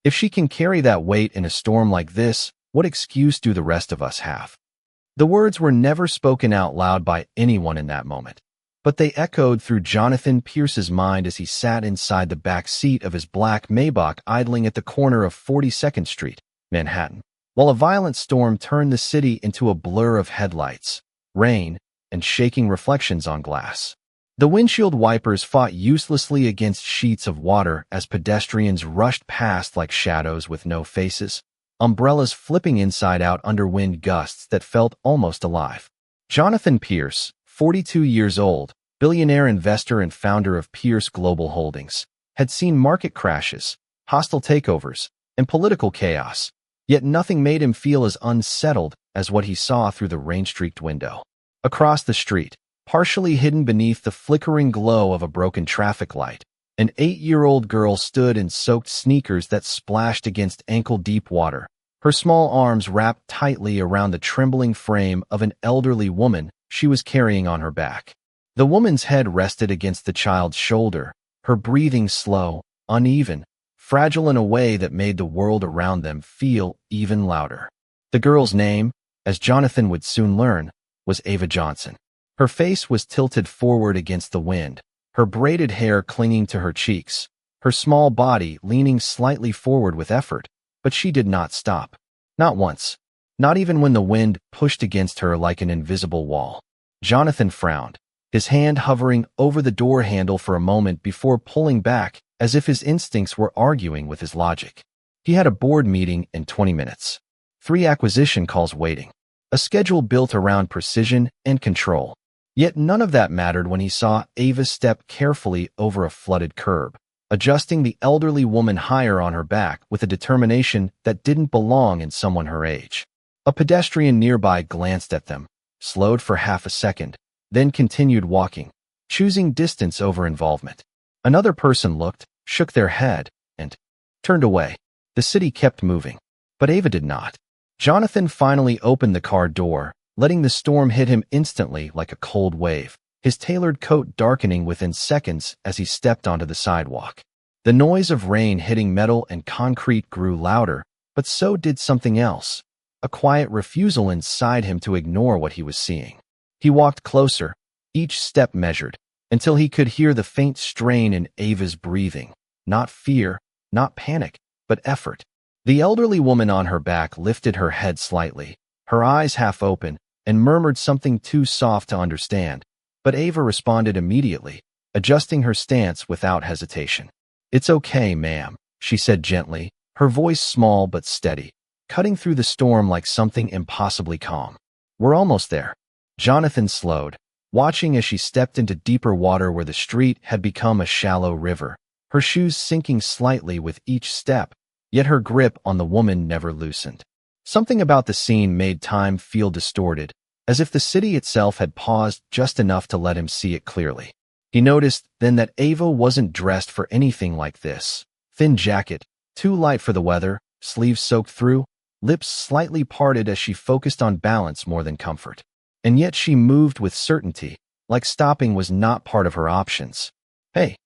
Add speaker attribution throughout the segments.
Speaker 1: If she can carry that weight in a storm like this, what excuse do the rest of us have? The words were never spoken out loud by anyone in that moment, but they echoed through Jonathan Pierce's mind as he sat inside the back seat of his black Maybach idling at the corner of 42nd Street, Manhattan, while a violent storm turned the city into a blur of headlights, rain, and shaking reflections on glass. The windshield wipers fought uselessly against sheets of water as pedestrians rushed past like shadows with no faces, umbrellas flipping inside out under wind gusts that felt almost alive. Jonathan Pierce, 42 years old, billionaire investor and founder of Pierce Global Holdings, had seen market crashes, hostile takeovers, and political chaos, yet nothing made him feel as unsettled as what he saw through the rain-streaked window. Across the street, partially hidden beneath the flickering glow of a broken traffic light, an 8-year-old girl stood in soaked sneakers that splashed against ankle-deep water, her small arms wrapped tightly around the trembling frame of an elderly woman she was carrying on her back. The woman's head rested against the child's shoulder, her breathing slow, uneven, fragile in a way that made the world around them feel even louder. The girl's name, as Jonathan would soon learn, was Ava Johnson. Her face was tilted forward against the wind, her braided hair clinging to her cheeks, her small body leaning slightly forward with effort, but she did not stop. Not once. Not even when the wind pushed against her like an invisible wall. Jonathan frowned, his hand hovering over the door handle for a moment before pulling back as if his instincts were arguing with his logic. He had a board meeting in 20 minutes. 3 acquisition calls waiting. A schedule built around precision and control. Yet none of that mattered when he saw Ava step carefully over a flooded curb, adjusting the elderly woman higher on her back with a determination that didn't belong in someone her age. A pedestrian nearby glanced at them, slowed for half a second, then continued walking, choosing distance over involvement. Another person looked, shook their head, and turned away. The city kept moving, but Ava did not. Jonathan finally opened the car door, letting the storm hit him instantly like a cold wave, his tailored coat darkening within seconds as he stepped onto the sidewalk. The noise of rain hitting metal and concrete grew louder, but so did something else, a quiet refusal inside him to ignore what he was seeing. He walked closer, each step measured, until he could hear the faint strain in Ava's breathing. Not fear, not panic, but effort. The elderly woman on her back lifted her head slightly, her eyes half open, and murmured something too soft to understand, but Ava responded immediately, adjusting her stance without hesitation. "It's okay, ma'am," she said gently, her voice small but steady, cutting through the storm like something impossibly calm. "We're almost there." Jonathan slowed, watching as she stepped into deeper water where the street had become a shallow river, her shoes sinking slightly with each step, yet her grip on the woman never loosened. Something about the scene made time feel distorted, as if the city itself had paused just enough to let him see it clearly. He noticed then that Ava wasn't dressed for anything like this. Thin jacket, too light for the weather, sleeves soaked through, lips slightly parted as she focused on balance more than comfort. And yet she moved with certainty, like stopping was not part of her options. "Hey,"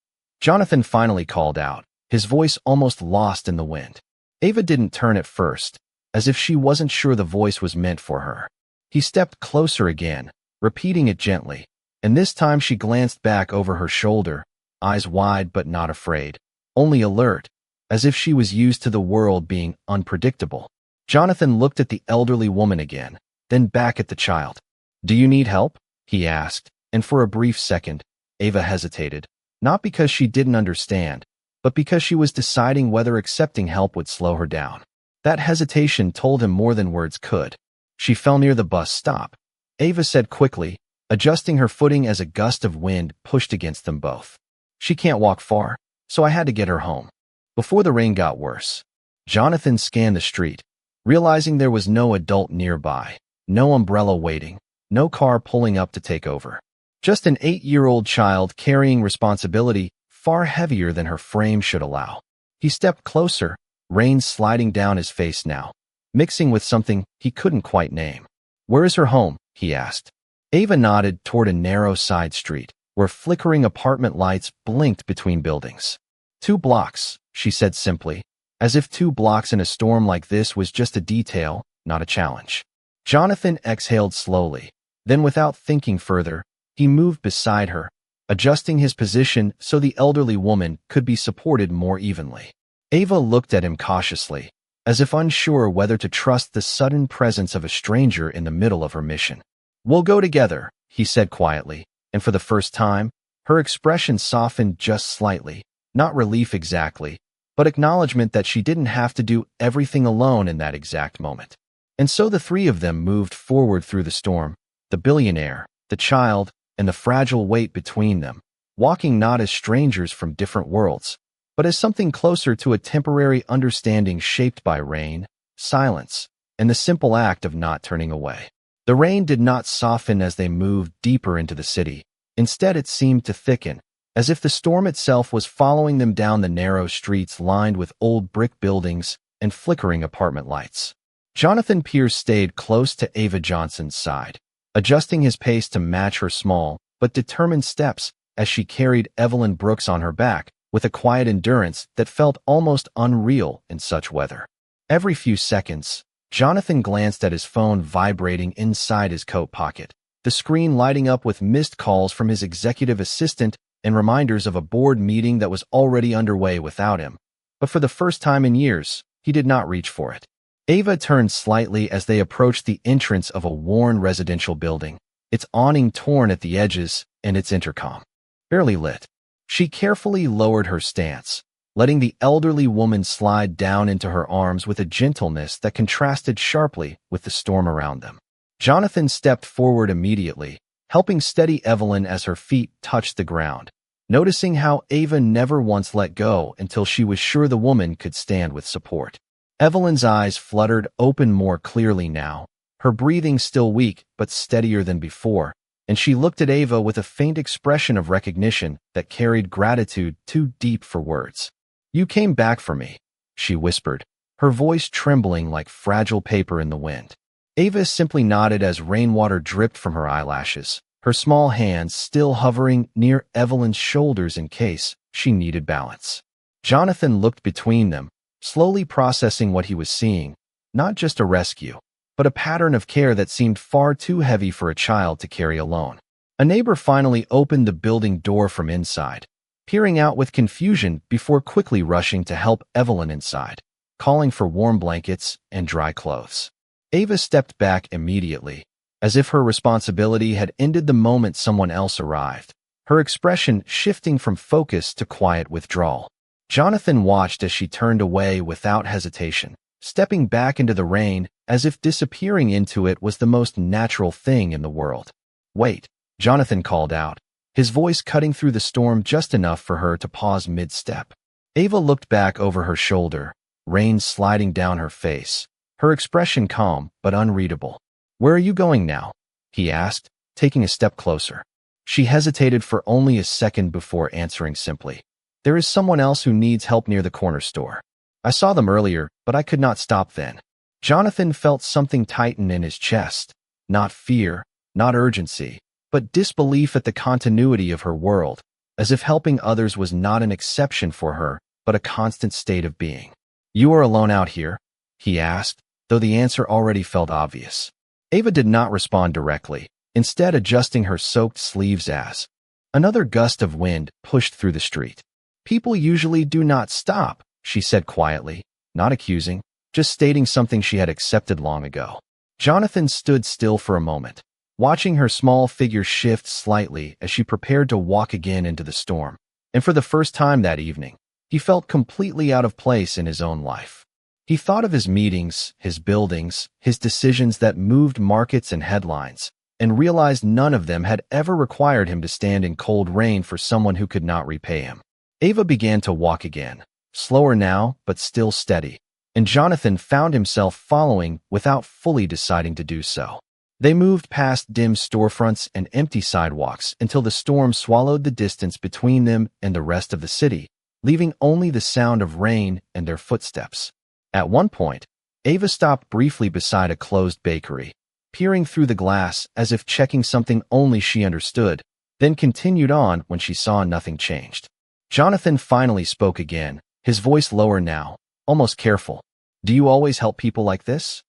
Speaker 1: Jonathan finally called out, his voice almost lost in the wind. Ava didn't turn at first, as if she wasn't sure the voice was meant for her. He stepped closer again, repeating it gently, and this time she glanced back over her shoulder, eyes wide but not afraid, only alert, as if she was used to the world being unpredictable. Jonathan looked at the elderly woman again, then back at the child. "Do you need help?" he asked, and for a brief second, Ava hesitated, not because she didn't understand, but because she was deciding whether accepting help would slow her down. That hesitation told him more than words could. "She fell near the bus stop," Ava said quickly, adjusting her footing as a gust of wind pushed against them both. "She can't walk far, so I had to get her home." Before the rain got worse, Jonathan scanned the street, realizing there was no adult nearby, no umbrella waiting, no car pulling up to take over. Just an 8-year-old child carrying responsibility far heavier than her frame should allow. He stepped closer, rain sliding down his face now, mixing with something he couldn't quite name. "Where is her home?" he asked. Ava nodded toward a narrow side street, where flickering apartment lights blinked between buildings. "2 blocks," she said simply, as if 2 blocks in a storm like this was just a detail, not a challenge. Jonathan exhaled slowly. Then, without thinking further, he moved beside her, adjusting his position so the elderly woman could be supported more evenly. Ava looked at him cautiously, as if unsure whether to trust the sudden presence of a stranger in the middle of her mission. "We'll go together," he said quietly, and for the first time, her expression softened just slightly, not relief exactly, but acknowledgement that she didn't have to do everything alone in that exact moment. And so the 3 of them moved forward through the storm, the billionaire, the child, and the fragile weight between them, walking not as strangers from different worlds, but as something closer to a temporary understanding shaped by rain, silence, and the simple act of not turning away. The rain did not soften as they moved deeper into the city. Instead, it seemed to thicken, as if the storm itself was following them down the narrow streets lined with old brick buildings and flickering apartment lights. Jonathan Pierce stayed close to Ava Johnson's side, adjusting his pace to match her small but determined steps as she carried Evelyn Brooks on her back with a quiet endurance that felt almost unreal in such weather. Every few seconds, Jonathan glanced at his phone vibrating inside his coat pocket, the screen lighting up with missed calls from his executive assistant and reminders of a board meeting that was already underway without him. But for the first time in years, he did not reach for it. Ava turned slightly as they approached the entrance of a worn residential building, its awning torn at the edges and its intercom barely lit. She carefully lowered her stance, letting the elderly woman slide down into her arms with a gentleness that contrasted sharply with the storm around them. Jonathan stepped forward immediately, helping steady Evelyn as her feet touched the ground, noticing how Ava never once let go until she was sure the woman could stand with support. Evelyn's eyes fluttered open more clearly now, her breathing still weak but steadier than before, and she looked at Ava with a faint expression of recognition that carried gratitude too deep for words. "You came back for me," she whispered, her voice trembling like fragile paper in the wind. Ava simply nodded as rainwater dripped from her eyelashes, her small hands still hovering near Evelyn's shoulders in case she needed balance. Jonathan looked between them, slowly processing what he was seeing, not just a rescue, but a pattern of care that seemed far too heavy for a child to carry alone. A neighbor finally opened the building door from inside, peering out with confusion before quickly rushing to help Evelyn inside, calling for warm blankets and dry clothes. Ava stepped back immediately, as if her responsibility had ended the moment someone else arrived, her expression shifting from focus to quiet withdrawal. Jonathan watched as she turned away without hesitation, stepping back into the rain as if disappearing into it was the most natural thing in the world. "Wait," Jonathan called out, his voice cutting through the storm just enough for her to pause mid-step. Ava looked back over her shoulder, rain sliding down her face, her expression calm but unreadable. "Where are you going now?" he asked, taking a step closer. She hesitated for only a second before answering simply, "There is someone else who needs help near the corner store. I saw them earlier, but I could not stop then." Jonathan felt something tighten in his chest, not fear, not urgency, but disbelief at the continuity of her world, as if helping others was not an exception for her, but a constant state of being. "You are alone out here?" he asked, though the answer already felt obvious. Ava did not respond directly, instead adjusting her soaked sleeves as another gust of wind pushed through the street. "People usually do not stop," she said quietly, not accusing, just stating something she had accepted long ago. Jonathan stood still for a moment, watching her small figure shift slightly as she prepared to walk again into the storm. And for the first time that evening, he felt completely out of place in his own life. He thought of his meetings, his buildings, his decisions that moved markets and headlines, and realized none of them had ever required him to stand in cold rain for someone who could not repay him. Ava began to walk again, slower now, but still steady, and Jonathan found himself following without fully deciding to do so. They moved past dim storefronts and empty sidewalks until the storm swallowed the distance between them and the rest of the city, leaving only the sound of rain and their footsteps. At one point, Ava stopped briefly beside a closed bakery, peering through the glass as if checking something only she understood, then continued on when she saw nothing changed. Jonathan finally spoke again, his voice lower now, almost careful. Do you always help people like this?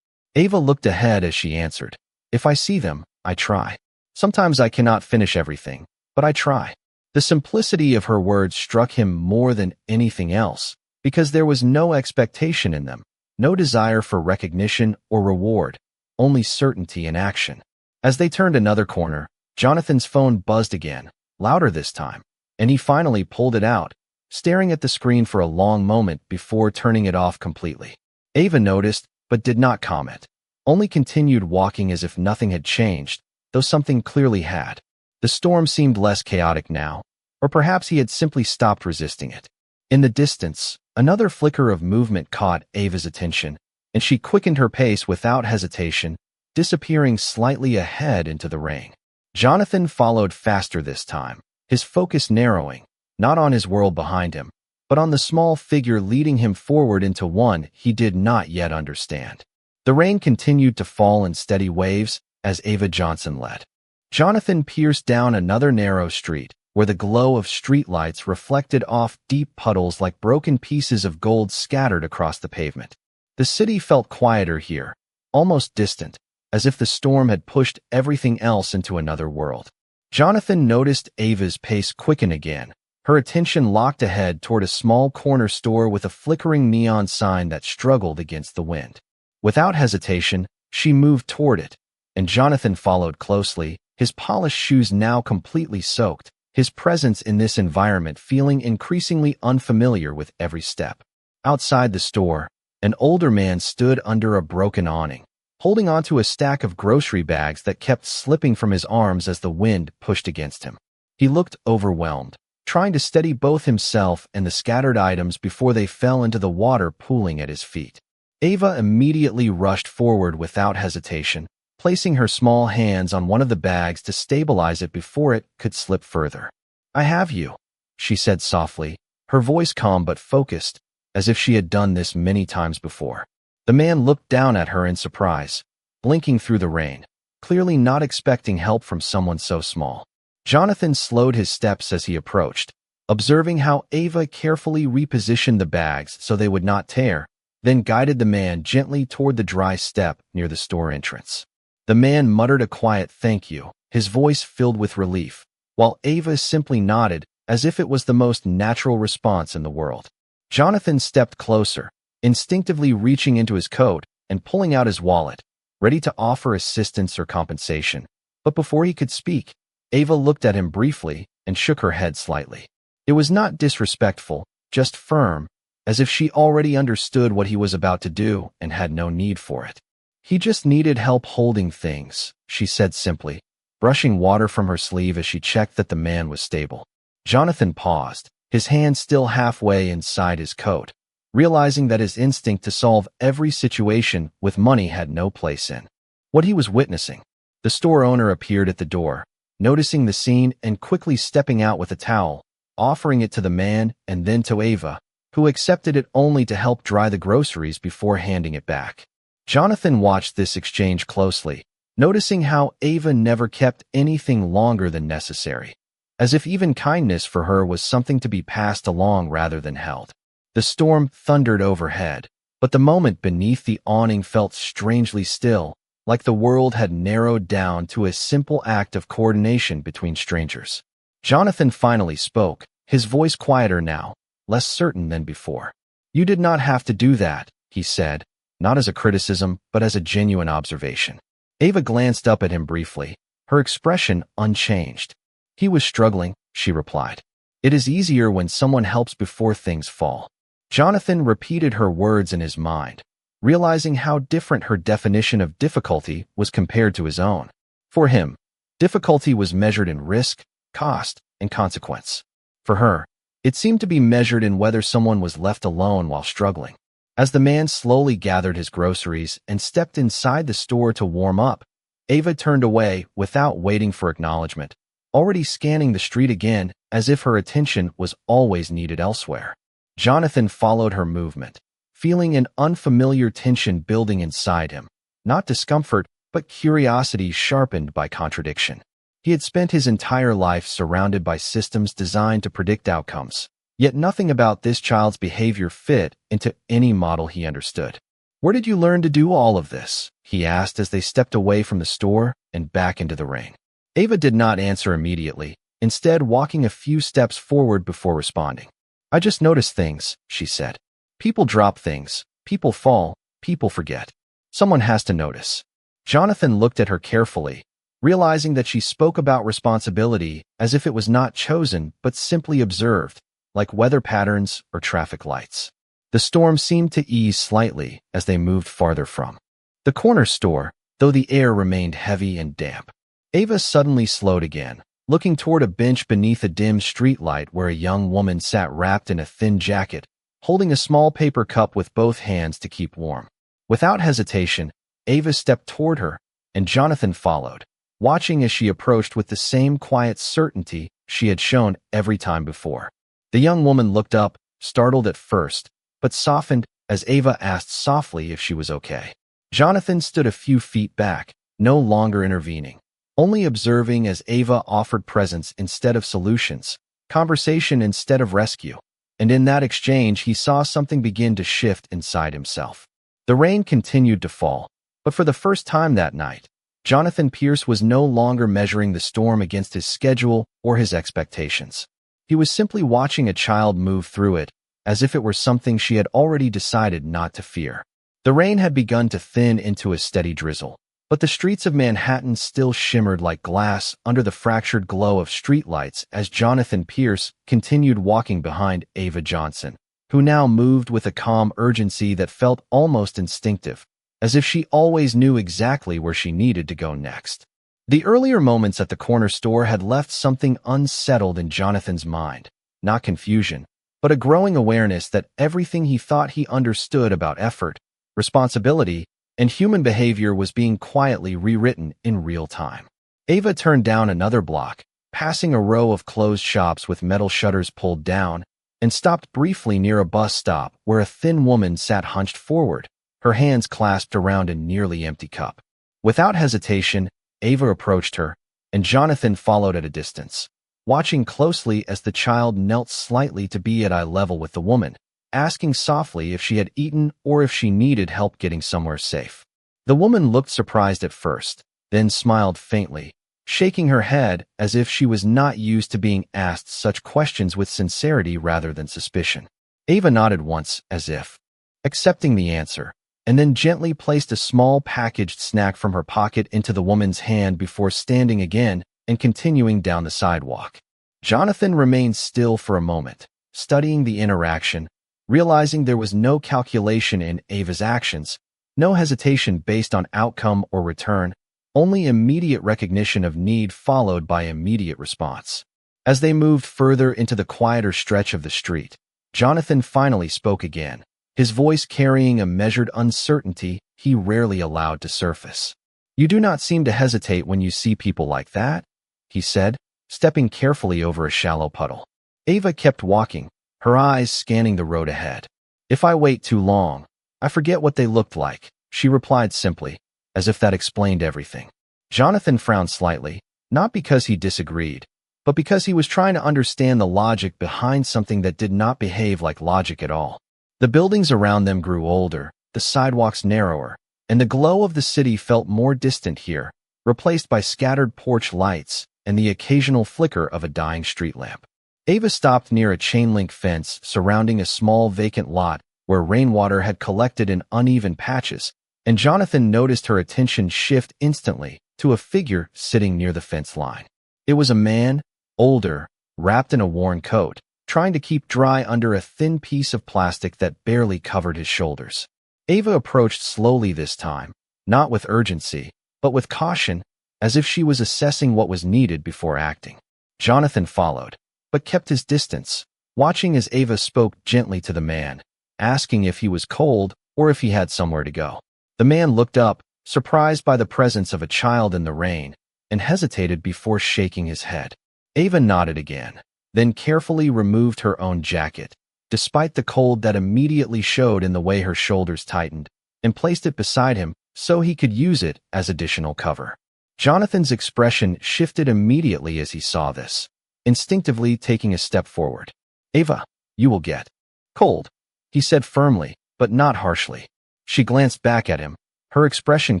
Speaker 1: Ava looked ahead as she answered. If I see them, I try. Sometimes I cannot finish everything, but I try. The simplicity of her words struck him more than anything else, because there was no expectation in them, no desire for recognition or reward, only certainty in action. As they turned another corner, Jonathan's phone buzzed again, louder this time, and he finally pulled it out, staring at the screen for a long moment before turning it off completely. Ava noticed, but did not comment, only continued walking as if nothing had changed, though something clearly had. The storm seemed less chaotic now, or perhaps he had simply stopped resisting it. In the distance, another flicker of movement caught Ava's attention, and she quickened her pace without hesitation, disappearing slightly ahead into the rain. Jonathan followed faster this time, his focus narrowing, not on his world behind him, but on the small figure leading him forward into one he did not yet understand. The rain continued to fall in steady waves as Ava Johnson led. Jonathan pierced down another narrow street, where the glow of streetlights reflected off deep puddles like broken pieces of gold scattered across the pavement. The city felt quieter here, almost distant, as if the storm had pushed everything else into another world. Jonathan noticed Ava's pace quicken again, her attention locked ahead toward a small corner store with a flickering neon sign that struggled against the wind. Without hesitation, she moved toward it, and Jonathan followed closely, his polished shoes now completely soaked, his presence in this environment feeling increasingly unfamiliar with every step. Outside the store, an older man stood under a broken awning, holding onto a stack of grocery bags that kept slipping from his arms as the wind pushed against him. He looked overwhelmed, trying to steady both himself and the scattered items before they fell into the water pooling at his feet. Ava immediately rushed forward without hesitation, placing her small hands on one of the bags to stabilize it before it could slip further. "I have you," she said softly, her voice calm but focused, as if she had done this many times before. The man looked down at her in surprise, blinking through the rain, clearly not expecting help from someone so small. Jonathan slowed his steps as he approached, observing how Ava carefully repositioned the bags so they would not tear, then guided the man gently toward the dry step near the store entrance. The man muttered a quiet thank you, his voice filled with relief, while Ava simply nodded as if it was the most natural response in the world. Jonathan stepped closer, instinctively reaching into his coat and pulling out his wallet, ready to offer assistance or compensation. But before he could speak, Ava looked at him briefly and shook her head slightly. It was not disrespectful, just firm, as if she already understood what he was about to do and had no need for it. "He just needed help holding things," she said simply, brushing water from her sleeve as she checked that the man was stable. Jonathan paused, his hand still halfway inside his coat, realizing that his instinct to solve every situation with money had no place in what he was witnessing. The store owner appeared at the door, noticing the scene and quickly stepping out with a towel, offering it to the man and then to Ava, who accepted it only to help dry the groceries before handing it back. Jonathan watched this exchange closely, noticing how Ava never kept anything longer than necessary, as if even kindness for her was something to be passed along rather than held. The storm thundered overhead, but the moment beneath the awning felt strangely still, like the world had narrowed down to a simple act of coordination between strangers. Jonathan finally spoke, his voice quieter now, less certain than before. "You did not have to do that," he said, not as a criticism, but as a genuine observation. Ava glanced up at him briefly, her expression unchanged. "He was struggling," she replied. "It is easier when someone helps before things fall." Jonathan repeated her words in his mind, realizing how different her definition of difficulty was compared to his own. For him, difficulty was measured in risk, cost, and consequence. For her, it seemed to be measured in whether someone was left alone while struggling. As the man slowly gathered his groceries and stepped inside the store to warm up, Ava turned away without waiting for acknowledgement, already scanning the street again as if her attention was always needed elsewhere. Jonathan followed her movement, feeling an unfamiliar tension building inside him, not discomfort, but curiosity sharpened by contradiction. He had spent his entire life surrounded by systems designed to predict outcomes, Yet nothing about this child's behavior fit into any model he understood. "Where did you learn to do all of this?" he asked as they stepped away from the store and back into the rain. Ava did not answer immediately, instead walking a few steps forward before responding. "I just noticed things," she said. "People drop things, people fall, people forget. Someone has to notice." Jonathan looked at her carefully, realizing that she spoke about responsibility as if it was not chosen but simply observed, like weather patterns or traffic lights. The storm seemed to ease slightly as they moved farther from the corner store, though the air remained heavy and damp. Ava suddenly slowed again, looking toward a bench beneath a dim streetlight where a young woman sat wrapped in a thin jacket, holding a small paper cup with both hands to keep warm. Without hesitation, Ava stepped toward her, and Jonathan followed, watching as she approached with the same quiet certainty she had shown every time before. The young woman looked up, startled at first, but softened as Ava asked softly if she was okay. Jonathan stood a few feet back, no longer intervening, only observing as Ava offered presence instead of solutions, conversation instead of rescue. And in that exchange, he saw something begin to shift inside himself. The rain continued to fall, but for the first time that night, Jonathan Pierce was no longer measuring the storm against his schedule or his expectations. He was simply watching a child move through it, as if it were something she had already decided not to fear. The rain had begun to thin into a steady drizzle, but the streets of Manhattan still shimmered like glass under the fractured glow of streetlights as Jonathan Pierce continued walking behind Ava Johnson, who now moved with a calm urgency that felt almost instinctive, as if she always knew exactly where she needed to go next. The earlier moments at the corner store had left something unsettled in Jonathan's mind, not confusion, but a growing awareness that everything he thought he understood about effort, responsibility, and human behavior was being quietly rewritten in real time. Ava turned down another block, passing a row of closed shops with metal shutters pulled down, and stopped briefly near a bus stop where a thin woman sat hunched forward, her hands clasped around a nearly empty cup. Without hesitation, Ava approached her, and Jonathan followed at a distance, watching closely as the child knelt slightly to be at eye level with the woman, asking softly if she had eaten or if she needed help getting somewhere safe. The woman looked surprised at first, then smiled faintly, shaking her head as if she was not used to being asked such questions with sincerity rather than suspicion. Ava nodded once, as if accepting the answer, and then gently placed a small packaged snack from her pocket into the woman's hand before standing again and continuing down the sidewalk. Jonathan remained still for a moment, studying the interaction, realizing there was no calculation in Ava's actions, no hesitation based on outcome or return, only immediate recognition of need followed by immediate response. As they moved further into the quieter stretch of the street, Jonathan finally spoke again, his voice carrying a measured uncertainty he rarely allowed to surface. "You do not seem to hesitate when you see people like that," he said, stepping carefully over a shallow puddle. Ava kept walking, her eyes scanning the road ahead. "If I wait too long, I forget what they looked like," she replied simply, as if that explained everything. Jonathan frowned slightly, not because he disagreed, but because he was trying to understand the logic behind something that did not behave like logic at all. The buildings around them grew older, the sidewalks narrower, and the glow of the city felt more distant here, replaced by scattered porch lights and the occasional flicker of a dying street lamp. Ava stopped near a chain-link fence surrounding a small vacant lot where rainwater had collected in uneven patches, and Jonathan noticed her attention shift instantly to a figure sitting near the fence line. It was a man, older, wrapped in a worn coat, trying to keep dry under a thin piece of plastic that barely covered his shoulders. Ava approached slowly this time, not with urgency, but with caution, as if she was assessing what was needed before acting. Jonathan followed, but kept his distance, watching as Ava spoke gently to the man, asking if he was cold or if he had somewhere to go. The man looked up, surprised by the presence of a child in the rain, and hesitated before shaking his head. Ava nodded again, then carefully removed her own jacket, despite the cold that immediately showed in the way her shoulders tightened, and placed it beside him so he could use it as additional cover. Jonathan's expression shifted immediately as he saw this, instinctively taking a step forward. "Ava," You will get cold, he said firmly, but not harshly. She glanced back at him, her expression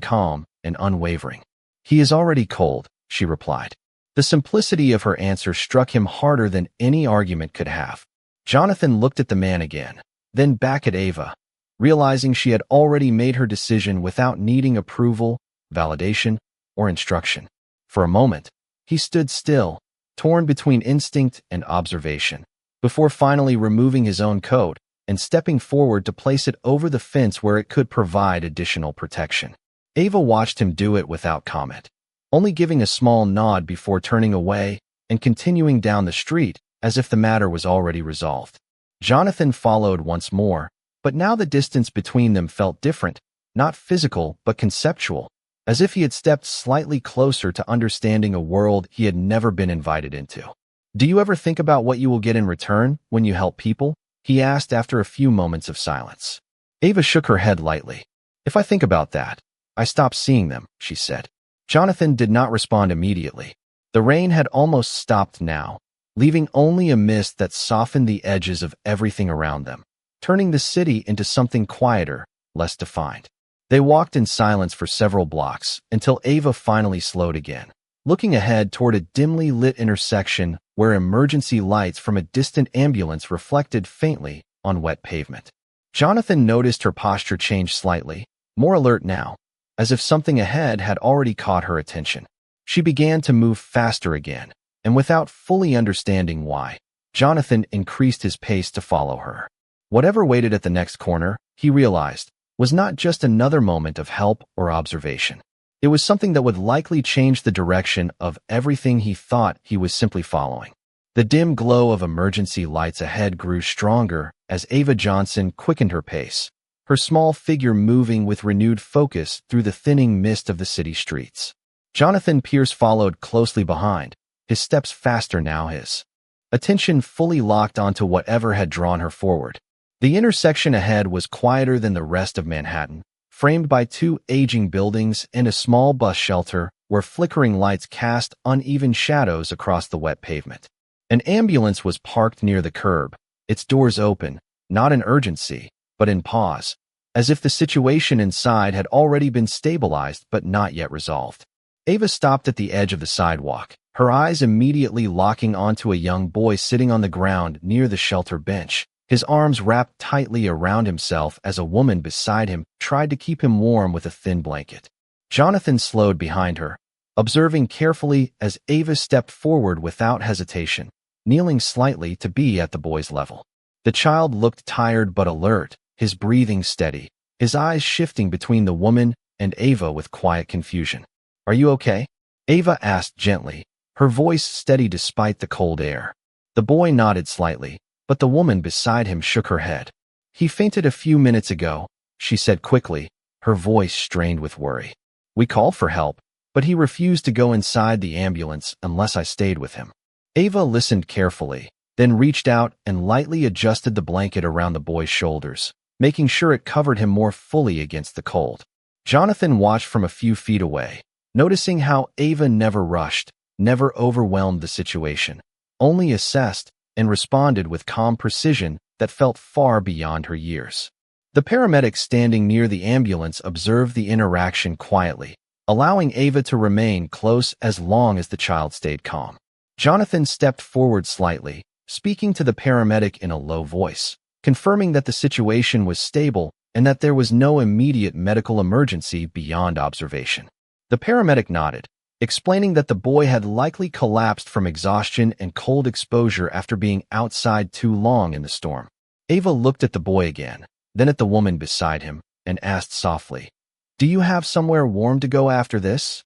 Speaker 1: calm and unwavering. He is already cold, she replied. The simplicity of her answer struck him harder than any argument could have. Jonathan looked at the man again, then back at Ava, realizing she had already made her decision without needing approval, validation, or instruction. For a moment, he stood still, torn between instinct and observation, before finally removing his own coat and stepping forward to place it over the fence where it could provide additional protection. Ava watched him do it without comment, only giving a small nod before turning away and continuing down the street as if the matter was already resolved. Jonathan followed once more, but now the distance between them felt different, not physical but conceptual, as if he had stepped slightly closer to understanding a world he had never been invited into. Do you ever think about what you will get in return when you help people? He asked after a few moments of silence. Ava shook her head lightly. If I think about that, I stop seeing them, she said. Jonathan did not respond immediately. The rain had almost stopped now, leaving only a mist that softened the edges of everything around them, turning the city into something quieter, less defined. They walked in silence for several blocks until Ava finally slowed again, looking ahead toward a dimly lit intersection where emergency lights from a distant ambulance reflected faintly on wet pavement. Jonathan noticed her posture change slightly, more alert now, as if something ahead had already caught her attention. She began to move faster again, and without fully understanding why, Jonathan increased his pace to follow her. Whatever waited at the next corner, he realized, was not just another moment of help or observation. It was something that would likely change the direction of everything he thought he was simply following. The dim glow of emergency lights ahead grew stronger as Ava Johnson quickened her pace, her small figure moving with renewed focus through the thinning mist of the city streets. Jonathan Pierce followed closely behind, his steps faster now, his attention fully locked onto whatever had drawn her forward. The intersection ahead was quieter than the rest of Manhattan, framed by two aging buildings and a small bus shelter where flickering lights cast uneven shadows across the wet pavement. An ambulance was parked near the curb, its doors open, not in urgency, but in pause, as if the situation inside had already been stabilized but not yet resolved. Ava stopped at the edge of the sidewalk, her eyes immediately locking onto a young boy sitting on the ground near the shelter bench, his arms wrapped tightly around himself as a woman beside him tried to keep him warm with a thin blanket. Jonathan slowed behind her, observing carefully as Ava stepped forward without hesitation, kneeling slightly to be at the boy's level. The child looked tired but alert, his breathing steady, his eyes shifting between the woman and Ava with quiet confusion. Are you okay? Ava asked gently, her voice steady despite the cold air. The boy nodded slightly, but the woman beside him shook her head. He fainted a few minutes ago, she said quickly, her voice strained with worry. We called for help, but he refused to go inside the ambulance unless I stayed with him. Ava listened carefully, then reached out and lightly adjusted the blanket around the boy's shoulders, making sure it covered him more fully against the cold. Jonathan watched from a few feet away, noticing how Ava never rushed, never overwhelmed the situation, only assessed and responded with calm precision that felt far beyond her years. The paramedic standing near the ambulance observed the interaction quietly, allowing Ava to remain close as long as the child stayed calm. Jonathan stepped forward slightly, speaking to the paramedic in a low voice, confirming that the situation was stable and that there was no immediate medical emergency beyond observation. The paramedic nodded, explaining that the boy had likely collapsed from exhaustion and cold exposure after being outside too long in the storm. Ava looked at the boy again, then at the woman beside him, and asked softly, "Do you have somewhere warm to go after this?"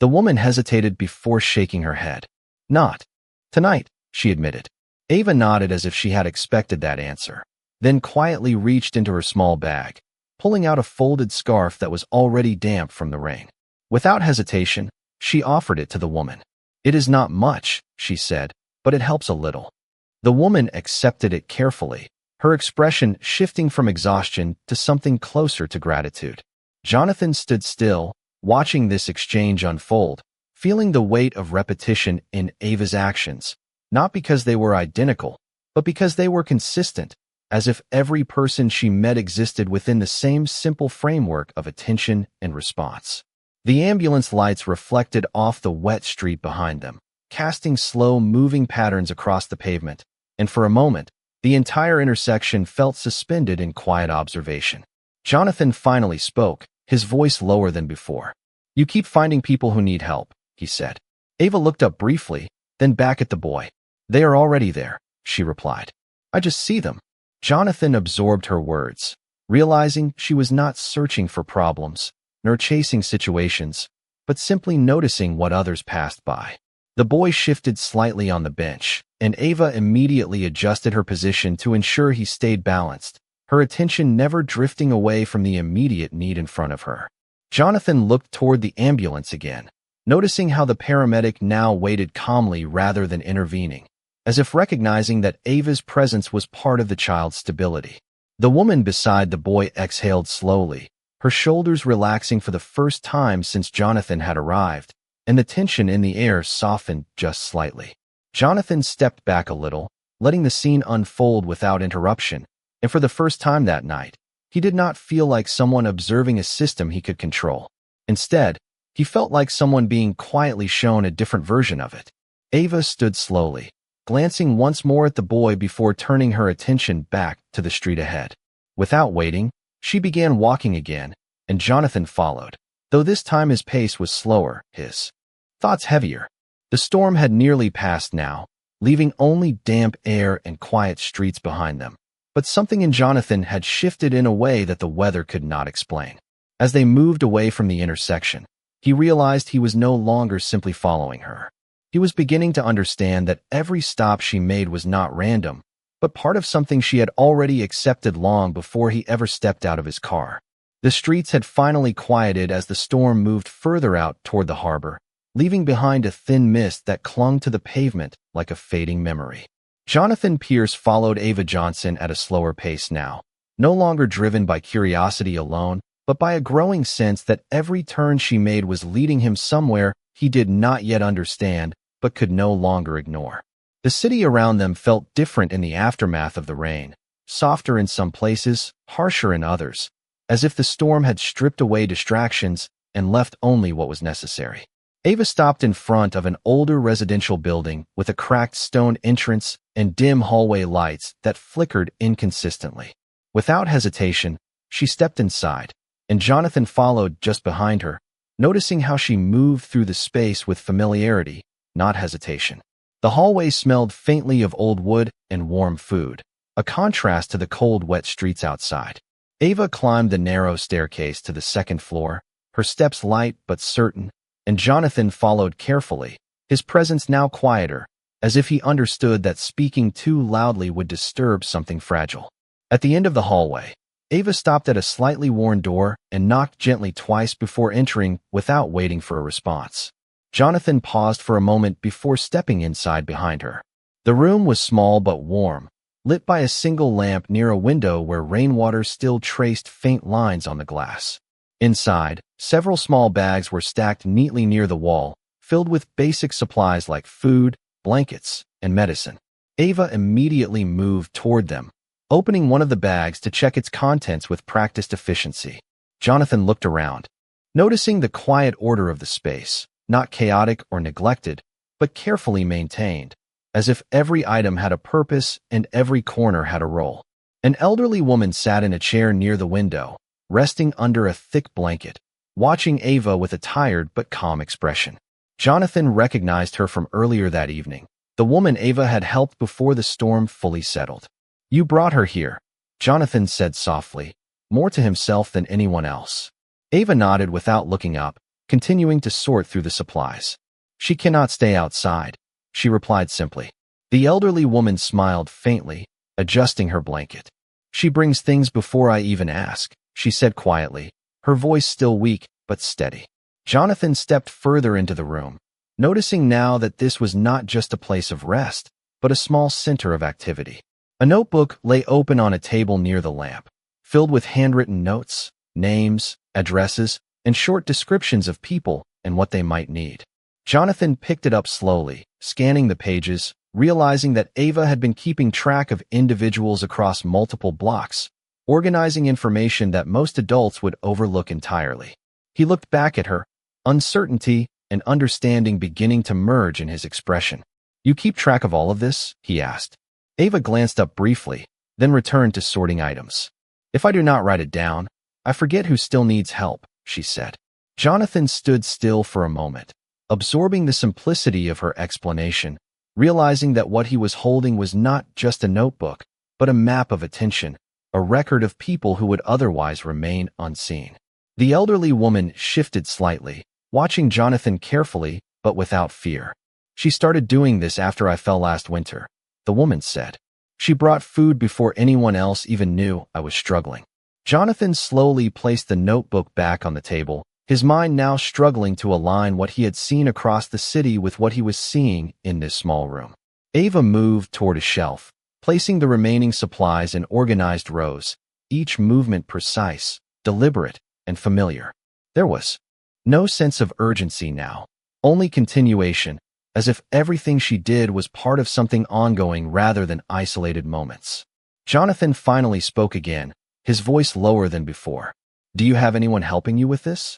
Speaker 1: The woman hesitated before shaking her head. "Not tonight," she admitted. Ava nodded as if she had expected that answer, then quietly reached into her small bag, pulling out a folded scarf that was already damp from the rain. Without hesitation, she offered it to the woman. "It is not much," she said, "but it helps a little." The woman accepted it carefully, her expression shifting from exhaustion to something closer to gratitude. Jonathan stood still, watching this exchange unfold, feeling the weight of repetition in Ava's actions, not because they were identical, but because they were consistent, as if every person she met existed within the same simple framework of attention and response. The ambulance lights reflected off the wet street behind them, casting slow, moving patterns across the pavement, and for a moment, the entire intersection felt suspended in quiet observation. Jonathan finally spoke, his voice lower than before. "You keep finding people who need help," he said. Ava looked up briefly, then back at the boy. "They are already there," she replied. "I just see them." Jonathan absorbed her words, realizing she was not searching for problems, nor chasing situations, but simply noticing what others passed by. The boy shifted slightly on the bench, and Ava immediately adjusted her position to ensure he stayed balanced, her attention never drifting away from the immediate need in front of her. Jonathan looked toward the ambulance again, noticing how the paramedic now waited calmly rather than intervening, as if recognizing that Ava's presence was part of the child's stability. The woman beside the boy exhaled slowly, her shoulders relaxing for the first time since Jonathan had arrived, and the tension in the air softened just slightly. Jonathan stepped back a little, letting the scene unfold without interruption, and for the first time that night, he did not feel like someone observing a system he could control. Instead, he felt like someone being quietly shown a different version of it. Ava stood slowly, glancing once more at the boy before turning her attention back to the street ahead. Without waiting, she began walking again, and Jonathan followed, though this time his pace was slower, his thoughts heavier. The storm had nearly passed now, leaving only damp air and quiet streets behind them. But something in Jonathan had shifted in a way that the weather could not explain. As they moved away from the intersection, he realized he was no longer simply following her. He was beginning to understand that every stop she made was not random, but part of something she had already accepted long before he ever stepped out of his car. The streets had finally quieted as the storm moved further out toward the harbor, leaving behind a thin mist that clung to the pavement like a fading memory. Jonathan Pierce followed Ava Johnson at a slower pace now, no longer driven by curiosity alone, but by a growing sense that every turn she made was leading him somewhere he did not yet understand, but could no longer ignore. The city around them felt different in the aftermath of the rain, softer in some places, harsher in others, as if the storm had stripped away distractions and left only what was necessary. Ava stopped in front of an older residential building with a cracked stone entrance and dim hallway lights that flickered inconsistently. Without hesitation, she stepped inside, and Jonathan followed just behind her, noticing how she moved through the space with familiarity, not hesitation. The hallway smelled faintly of old wood and warm food, a contrast to the cold, wet streets outside. Ava climbed the narrow staircase to the second floor, her steps light but certain, and Jonathan followed carefully, his presence now quieter, as if he understood that speaking too loudly would disturb something fragile. At the end of the hallway, Ava stopped at a slightly worn door and knocked gently twice before entering without waiting for a response. Jonathan paused for a moment before stepping inside behind her. The room was small but warm, lit by a single lamp near a window where rainwater still traced faint lines on the glass. Inside, several small bags were stacked neatly near the wall, filled with basic supplies like food, blankets, and medicine. Ava immediately moved toward them, opening one of the bags to check its contents with practiced efficiency. Jonathan looked around, noticing the quiet order of the space, not chaotic or neglected, but carefully maintained, as if every item had a purpose and every corner had a role. An elderly woman sat in a chair near the window, resting under a thick blanket, watching Ava with a tired but calm expression. Jonathan recognized her from earlier that evening, the woman Ava had helped before the storm fully settled. "You brought her here," Jonathan said softly, more to himself than anyone else. Ava nodded without looking up, continuing to sort through the supplies. "She cannot stay outside," she replied simply. The elderly woman smiled faintly, adjusting her blanket. "She brings things before I even ask," she said quietly, her voice still weak but steady. Jonathan stepped further into the room, noticing now that this was not just a place of rest, but a small center of activity. A notebook lay open on a table near the lamp, filled with handwritten notes, names, addresses, and short descriptions of people and what they might need. Jonathan picked it up slowly, scanning the pages, realizing that Ava had been keeping track of individuals across multiple blocks, organizing information that most adults would overlook entirely. He looked back at her, uncertainty and understanding beginning to merge in his expression. "You keep track of all of this?" he asked. Ava glanced up briefly, then returned to sorting items. "If I do not write it down, I forget who still needs help," she said. Jonathan stood still for a moment, absorbing the simplicity of her explanation, realizing that what he was holding was not just a notebook, but a map of attention, a record of people who would otherwise remain unseen. The elderly woman shifted slightly, watching Jonathan carefully but without fear. "She started doing this after I fell last winter," the woman said. "She brought food before anyone else even knew I was struggling." Jonathan slowly placed the notebook back on the table, his mind now struggling to align what he had seen across the city with what he was seeing in this small room. Ava moved toward a shelf, placing the remaining supplies in organized rows, each movement precise, deliberate, and familiar. There was no sense of urgency now, only continuation, as if everything she did was part of something ongoing rather than isolated moments. Jonathan finally spoke again, his voice lower than before. "Do you have anyone helping you with this?"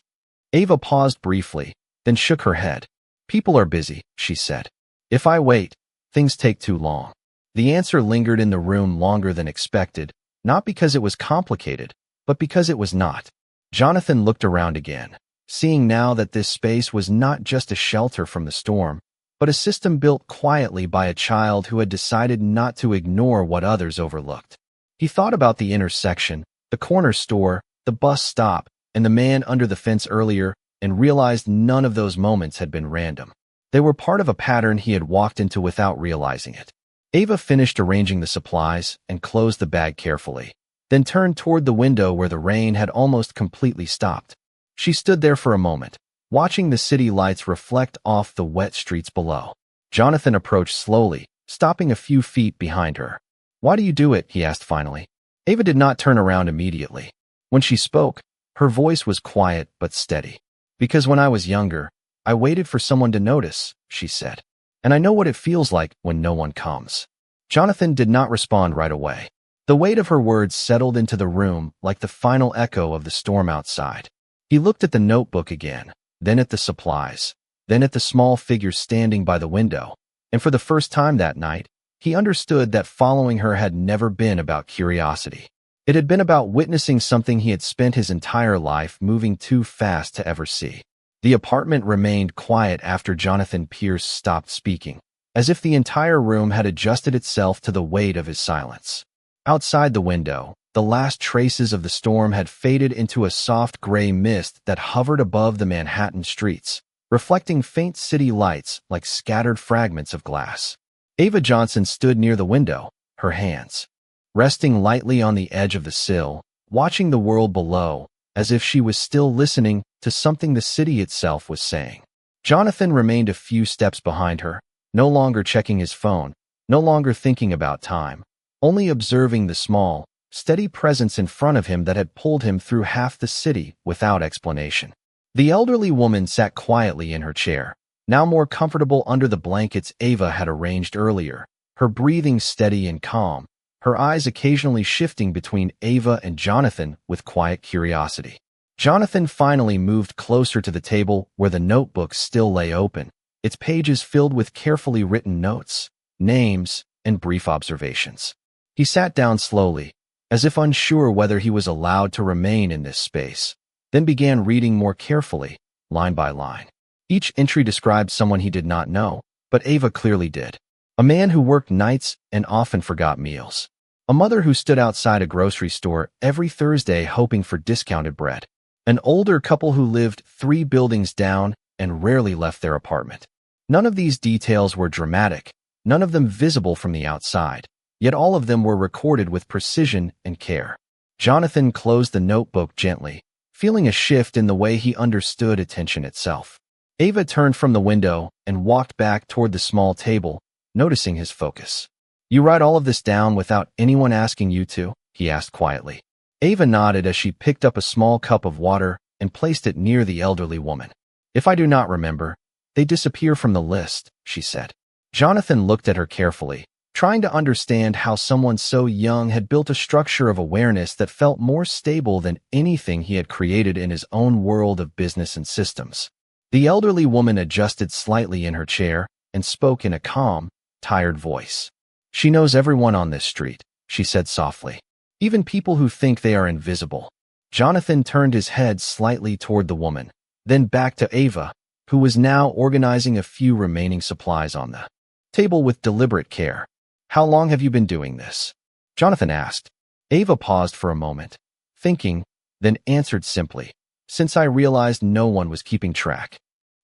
Speaker 1: Ava paused briefly, then shook her head. "People are busy," she said. "If I wait, things take too long." The answer lingered in the room longer than expected, not because it was complicated, but because it was not. Jonathan looked around again, seeing now that this space was not just a shelter from the storm, but a system built quietly by a child who had decided not to ignore what others overlooked. He thought about the intersection, the corner store, the bus stop, and the man under the fence earlier, and realized none of those moments had been random. They were part of a pattern he had walked into without realizing it. Ava finished arranging the supplies and closed the bag carefully, then turned toward the window where the rain had almost completely stopped. She stood there for a moment, watching the city lights reflect off the wet streets below. Jonathan approached slowly, stopping a few feet behind her. "Why do you do it?" he asked finally. Ava did not turn around immediately. When she spoke, her voice was quiet but steady. "Because when I was younger, I waited for someone to notice," she said. "And I know what it feels like when no one comes." Jonathan did not respond right away. The weight of her words settled into the room like the final echo of the storm outside. He looked at the notebook again, then at the supplies, then at the small figure standing by the window, and for the first time that night, he understood that following her had never been about curiosity. It had been about witnessing something he had spent his entire life moving too fast to ever see. The apartment remained quiet after Jonathan Pierce stopped speaking, as if the entire room had adjusted itself to the weight of his silence. Outside the window, the last traces of the storm had faded into a soft gray mist that hovered above the Manhattan streets, reflecting faint city lights like scattered fragments of glass. Ava Johnson stood near the window, her hands resting lightly on the edge of the sill, watching the world below, as if she was still listening to something the city itself was saying. Jonathan remained a few steps behind her, no longer checking his phone, no longer thinking about time, only observing the small, steady presence in front of him that had pulled him through half the city without explanation. The elderly woman sat quietly in her chair, now more comfortable under the blankets Ava had arranged earlier, her breathing steady and calm, her eyes occasionally shifting between Ava and Jonathan with quiet curiosity. Jonathan finally moved closer to the table where the notebook still lay open, its pages filled with carefully written notes, names, and brief observations. He sat down slowly, as if unsure whether he was allowed to remain in this space, then began reading more carefully, line by line. Each entry described someone he did not know, but Ava clearly did. A man who worked nights and often forgot meals. A mother who stood outside a grocery store every Thursday hoping for discounted bread. An older couple who lived 3 buildings down and rarely left their apartment. None of these details were dramatic, none of them visible from the outside, yet all of them were recorded with precision and care. Jonathan closed the notebook gently, feeling a shift in the way he understood attention itself. Ava turned from the window and walked back toward the small table, noticing his focus. "You write all of this down without anyone asking you to?" he asked quietly. Ava nodded as she picked up a small cup of water and placed it near the elderly woman. "If I do not remember, they disappear from the list," she said. Jonathan looked at her carefully, trying to understand how someone so young had built a structure of awareness that felt more stable than anything he had created in his own world of business and systems. The elderly woman adjusted slightly in her chair and spoke in a calm, tired voice. "She knows everyone on this street," she said softly. "Even people who think they are invisible." Jonathan turned his head slightly toward the woman, then back to Ava, who was now organizing a few remaining supplies on the table with deliberate care. "How long have you been doing this?" Jonathan asked. Ava paused for a moment, thinking, then answered simply, "Since I realized no one was keeping track."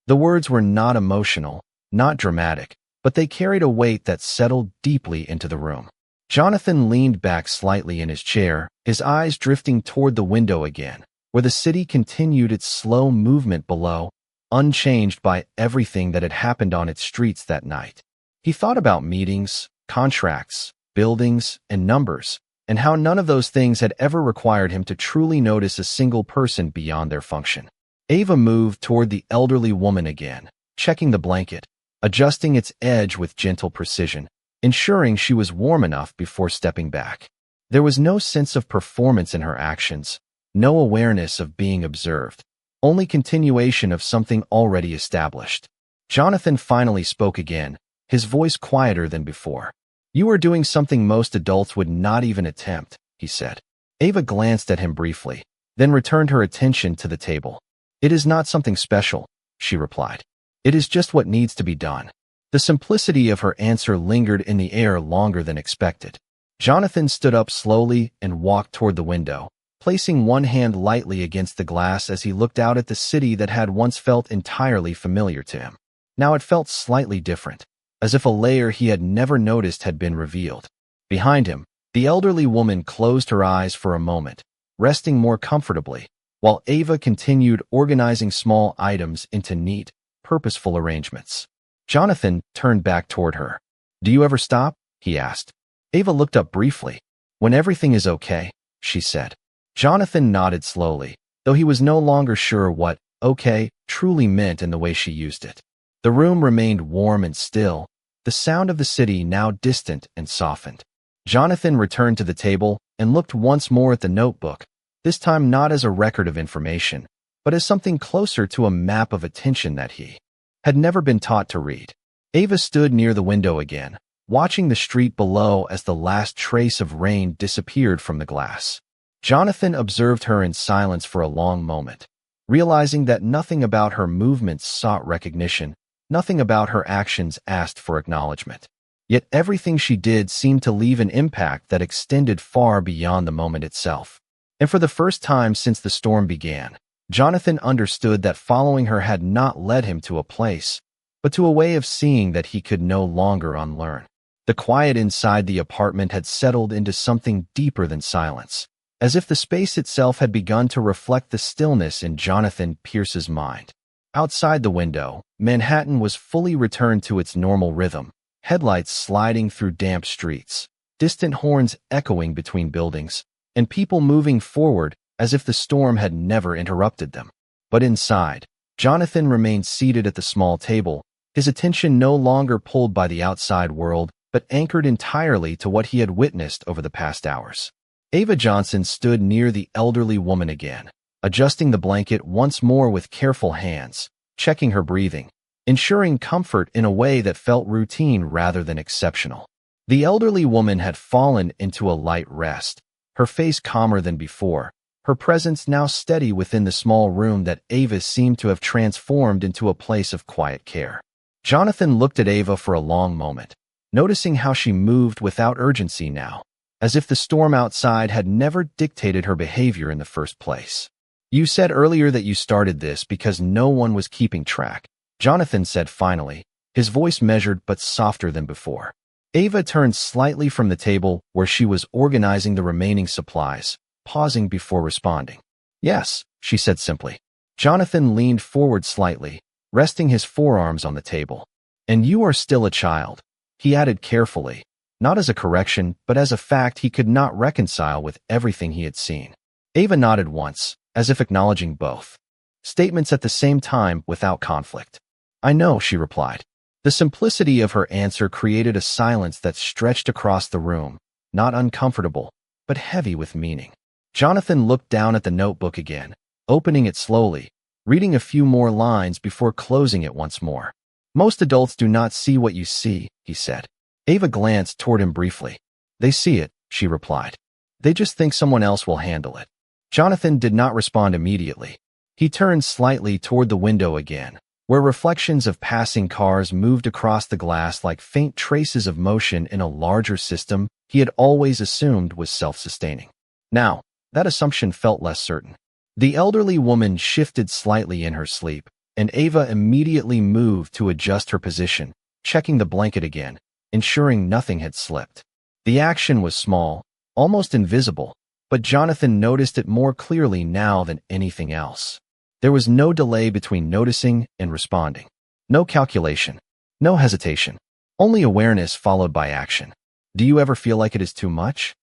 Speaker 1: The words were not emotional, not dramatic, but they carried a weight that settled deeply into the room. Jonathan leaned back slightly in his chair, his eyes drifting toward the window again, where the city continued its slow movement below, unchanged by everything that had happened on its streets that night. He thought about meetings, contracts, buildings, and numbers, and how none of those things had ever required him to truly notice a single person beyond their function. Ava moved toward the elderly woman again, checking the blanket, adjusting its edge with gentle precision, ensuring she was warm enough before stepping back. There was no sense of performance in her actions, no awareness of being observed, only continuation of something already established. Jonathan finally spoke again, his voice quieter than before. "You are doing something most adults would not even attempt," he said. Ava glanced at him briefly, then returned her attention to the table. "It is not something special," she replied. "It is just what needs to be done." The simplicity of her answer lingered in the air longer than expected. Jonathan stood up slowly and walked toward the window, placing one hand lightly against the glass as he looked out at the city that had once felt entirely familiar to him. Now it felt slightly different, as if a layer he had never noticed had been revealed. Behind him, the elderly woman closed her eyes for a moment, resting more comfortably, while Ava continued organizing small items into neat, purposeful arrangements. Jonathan turned back toward her. "Do you ever stop?" he asked. Ava looked up briefly. "When everything is okay," she said. Jonathan nodded slowly, though he was no longer sure what "okay" truly meant in the way she used it. The room remained warm and still, the sound of the city now distant and softened. Jonathan returned to the table and looked once more at the notebook, this time not as a record of information, but as something closer to a map of attention that he had never been taught to read. Ava stood near the window again, watching the street below as the last trace of rain disappeared from the glass. Jonathan observed her in silence for a long moment, realizing that nothing about her movements sought recognition, nothing about her actions asked for acknowledgement. Yet everything she did seemed to leave an impact that extended far beyond the moment itself. And for the first time since the storm began, Jonathan understood that following her had not led him to a place, but to a way of seeing that he could no longer unlearn. The quiet inside the apartment had settled into something deeper than silence, as if the space itself had begun to reflect the stillness in Jonathan Pierce's mind. Outside the window, Manhattan was fully returned to its normal rhythm, headlights sliding through damp streets, distant horns echoing between buildings, and people moving forward as if the storm had never interrupted them. But inside, Jonathan remained seated at the small table, his attention no longer pulled by the outside world, but anchored entirely to what he had witnessed over the past hours. Ava Johnson stood near the elderly woman again, adjusting the blanket once more with careful hands, checking her breathing, ensuring comfort in a way that felt routine rather than exceptional. The elderly woman had fallen into a light rest, her face calmer than before, her presence now steady within the small room that Ava seemed to have transformed into a place of quiet care. Jonathan looked at Ava for a long moment, noticing how she moved without urgency now, as if the storm outside had never dictated her behavior in the first place. "You said earlier that you started this because no one was keeping track," Jonathan said finally, his voice measured but softer than before. Ava turned slightly from the table where she was organizing the remaining supplies, pausing before responding. "Yes," she said simply. Jonathan leaned forward slightly, resting his forearms on the table. "And you are still a child," he added carefully, not as a correction, but as a fact he could not reconcile with everything he had seen. Ava nodded once, as if acknowledging both statements at the same time without conflict. "I know," she replied. The simplicity of her answer created a silence that stretched across the room, not uncomfortable, but heavy with meaning. Jonathan looked down at the notebook again, opening it slowly, reading a few more lines before closing it once more. Most adults do not see what you see, he said. Ava glanced toward him briefly. They see it, she replied. They just think someone else will handle it. Jonathan did not respond immediately. He turned slightly toward the window again, where reflections of passing cars moved across the glass like faint traces of motion in a larger system he had always assumed was self-sustaining. Now, that assumption felt less certain. The elderly woman shifted slightly in her sleep, and Ava immediately moved to adjust her position, checking the blanket again, ensuring nothing had slipped. The action was small, almost invisible, but Jonathan noticed it more clearly now than anything else. There was no delay between noticing and responding. No calculation. No hesitation. Only awareness followed by action. Do you ever feel like it is too much?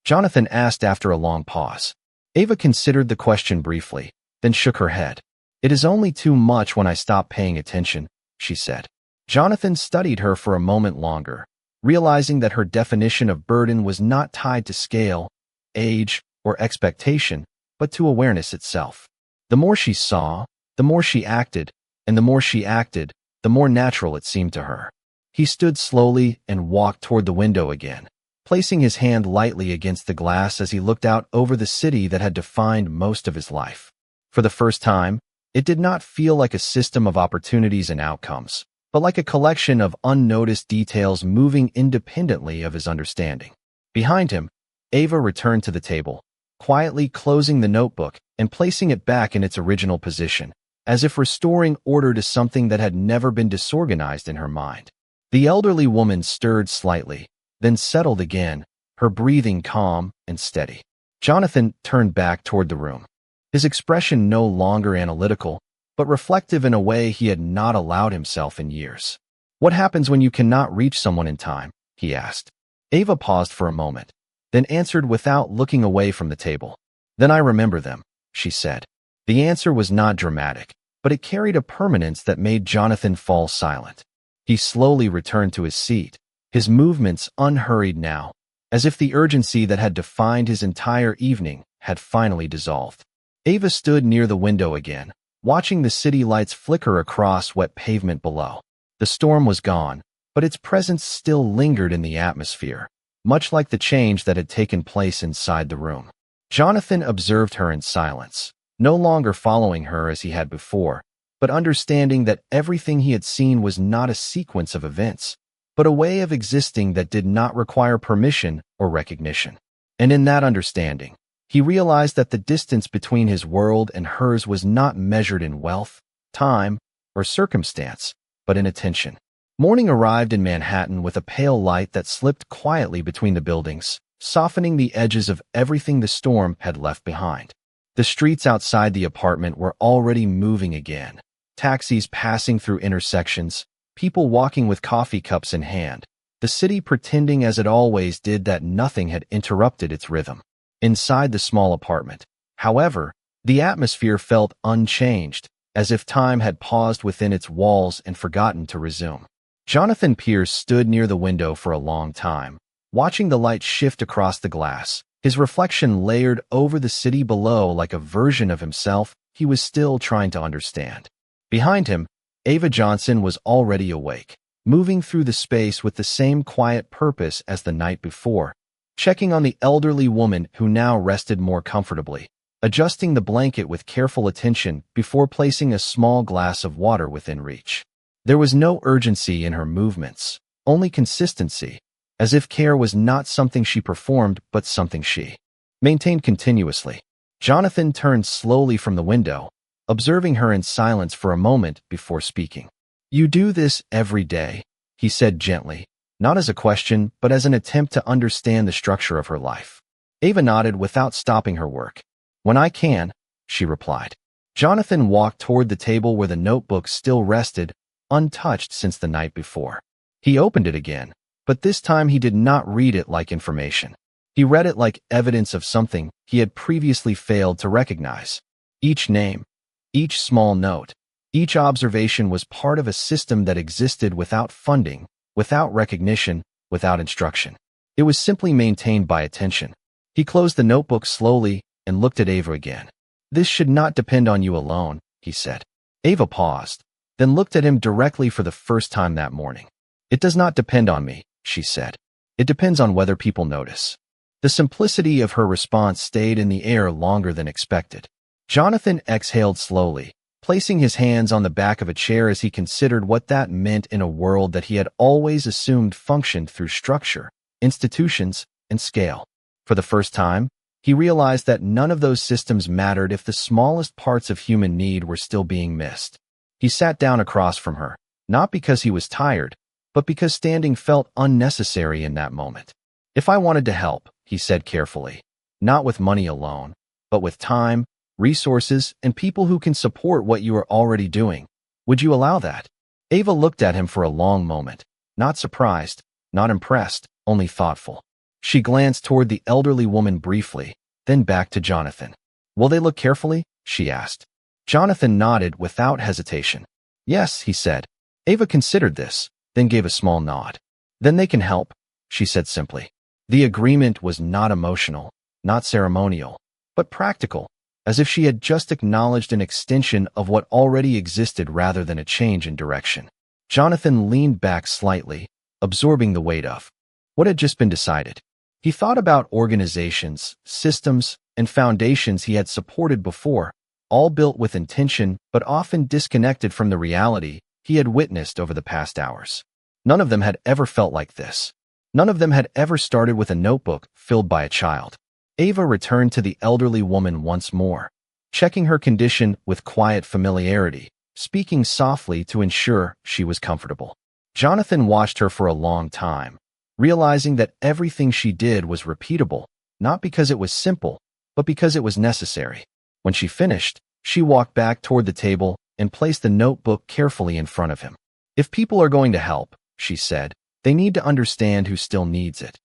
Speaker 1: Jonathan asked after a long pause. Ava considered the question briefly, then shook her head. It is only too much when I stop paying attention, she said. Jonathan studied her for a moment longer, realizing that her definition of burden was not tied to scale, age, or expectation, but to awareness itself. The more she saw, the more she acted, and the more she acted, the more natural it seemed to her. He stood slowly and walked toward the window again, placing his hand lightly against the glass as he looked out over the city that had defined most of his life. For the first time, it did not feel like a system of opportunities and outcomes, but like a collection of unnoticed details moving independently of his understanding. Behind him, Ava returned to the table, quietly closing the notebook and placing it back in its original position, as if restoring order to something that had never been disorganized in her mind. The elderly woman stirred slightly, then settled again, her breathing calm and steady. Jonathan turned back toward the room, his expression no longer analytical, but reflective in a way he had not allowed himself in years. What happens when you cannot reach someone in time? He asked. Ava paused for a moment, then answered without looking away from the table. Then I remember them, she said. The answer was not dramatic, but it carried a permanence that made Jonathan fall silent. He slowly returned to his seat, his movements unhurried now, as if the urgency that had defined his entire evening had finally dissolved. Ava stood near the window again, watching the city lights flicker across wet pavement below. The storm was gone, but its presence still lingered in the atmosphere, much like the change that had taken place inside the room. Jonathan observed her in silence, no longer following her as he had before, but understanding that everything he had seen was not a sequence of events, but a way of existing that did not require permission or recognition. And in that understanding, he realized that the distance between his world and hers was not measured in wealth, time, or circumstance, but in attention. Morning arrived in Manhattan with a pale light that slipped quietly between the buildings, softening the edges of everything the storm had left behind. The streets outside the apartment were already moving again, taxis passing through intersections, people walking with coffee cups in hand, the city pretending as it always did that nothing had interrupted its rhythm. Inside the small apartment, however, the atmosphere felt unchanged, as if time had paused within its walls and forgotten to resume. Jonathan Pierce stood near the window for a long time, watching the light shift across the glass, his reflection layered over the city below like a version of himself he was still trying to understand. Behind him, Ava Johnson was already awake, moving through the space with the same quiet purpose as the night before, checking on the elderly woman who now rested more comfortably, adjusting the blanket with careful attention before placing a small glass of water within reach. There was no urgency in her movements, only consistency, as if care was not something she performed but something she maintained continuously. Jonathan turned slowly from the window, observing her in silence for a moment before speaking. "You do this every day," he said gently, not as a question but as an attempt to understand the structure of her life. Ava nodded without stopping her work. "When I can," she replied. Jonathan walked toward the table where the notebook still rested, untouched since the night before. He opened it again, but this time he did not read it like information. He read it like evidence of something he had previously failed to recognize. Each name, each small note, Each observation was part of a system that existed without funding, without recognition, without instruction. It was simply maintained by attention. He closed the notebook slowly and looked at Ava again. "This should not depend on you alone," he said. Ava paused, then looked at him directly for the first time that morning. "It does not depend on me," she said. "It depends on whether people notice." The simplicity of her response stayed in the air longer than expected. Jonathan exhaled slowly, placing his hands on the back of a chair as he considered what that meant in a world that he had always assumed functioned through structure, institutions, and scale. For the first time, he realized that none of those systems mattered if the smallest parts of human need were still being missed. He sat down across from her, not because he was tired, but because standing felt unnecessary in that moment. "If I wanted to help," he said carefully, "not with money alone, but with time, resources, and people who can support what you are already doing, would you allow that?" Ava looked at him for a long moment, not surprised, not impressed, only thoughtful. She glanced toward the elderly woman briefly, then back to Jonathan. "Will they look carefully?" she asked. Jonathan nodded without hesitation. "Yes," he said. Ava considered this, then gave a small nod. "Then they can help," she said simply. The agreement was not emotional, not ceremonial, but practical, as if she had just acknowledged an extension of what already existed rather than a change in direction. Jonathan leaned back slightly, absorbing the weight of what had just been decided. He thought about organizations, systems, and foundations he had supported before, all built with intention but often disconnected from the reality he had witnessed over the past hours. None of them had ever felt like this. None of them had ever started with a notebook filled by a child. Ava returned to the elderly woman once more, checking her condition with quiet familiarity, speaking softly to ensure she was comfortable. Jonathan watched her for a long time, realizing that everything she did was repeatable, not because it was simple, but because it was necessary. When she finished, she walked back toward the table and placed the notebook carefully in front of him. "If people are going to help," she said, "they need to understand who still needs it."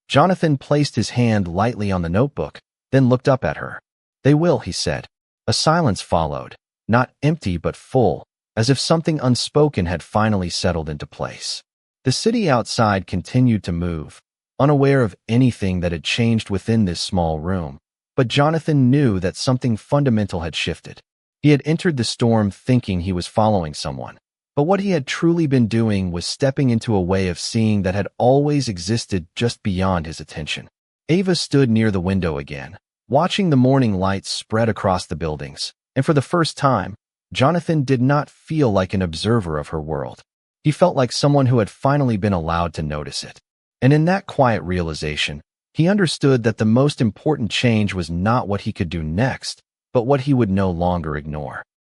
Speaker 1: Jonathan placed his hand lightly on the notebook, then looked up at her. "They will," he said. A silence followed, not empty but full, as if something unspoken had finally settled into place. The city outside continued to move, unaware of anything that had changed within this small room, but Jonathan knew that something fundamental had shifted. He had entered the storm thinking he was following someone, but what he had truly been doing was stepping into a way of seeing that had always existed just beyond his attention. Ava stood near the window again, watching the morning lights spread across the buildings, and for the first time, Jonathan did not feel like an observer of her world. He felt like someone who had finally been allowed to notice it. And in that quiet realization, he understood that the most important change was not what he could do next, but what he would no longer ignore.